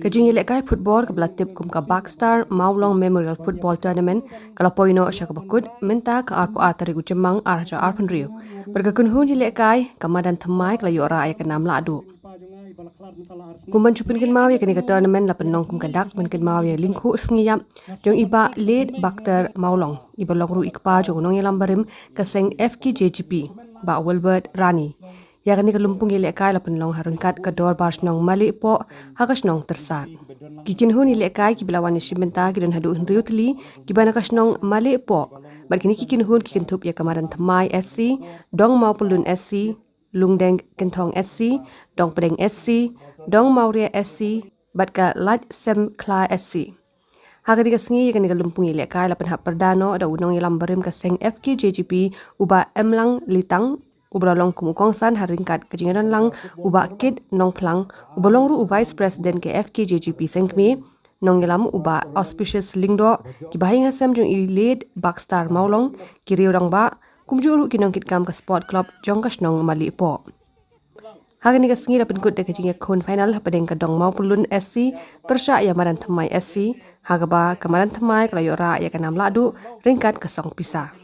Ka jingialehkai phutbol ka belatip kum ka Bakstar Mawlong Memorial Football Tournament kala poino asya ka bakut mynta ka arpo tarik jymmang arja arpan riu. Berka kynhun ialehkai ka Madan Thymmai kala yora iaka laduh. Kumban chupin kin mau ya kini ka tournament la penong kum kadak men kin mau ya lingku sngiyap jong iba lead Bakstar Mawlong iba longru ikpa jong nong yalam barim ka seng FKJGP ba Wilbert Rani. Ya kini kalumpung ialehkai la penlong harungkat ka dor bars nong Malieh po hakas nong tersat. Kynhun ialehkai ki bilawan ishimenta ki don hadu riu tli ki bana kas nong Malieh po. Bar kini kynhun ki kintup ya Madan Thymmai SC, dong mau pelun SC, lungdeng kentong SC, dong pedeng SC, dong Malieh SC, bat ka laj sem kla SC. Haka diga sengi ya kini kalumpung ialehkai la penhap perdano da unong yalam barim ka seng FKJGP uba emlang litang ubra long kumukongsan haringkat kejingan lang uba kid nong plang uba longru vice president ke FKJGP sengkmi nong yalam uba auspicious lingdo ki bahing hasam jong i lead Bakstar Mawlong kiri orang ba kumjuru kinong kitkam ka sport club jongkas nong Malieh po. Hagan ni kasengi dapat ikut dekat jingia kon final hapadeng ka dong mau pelun SC persya ya Madan Thymmai SC haga ba ka Madan Thymmai kala yora ya kanam lahduh ringkat kesong pisah.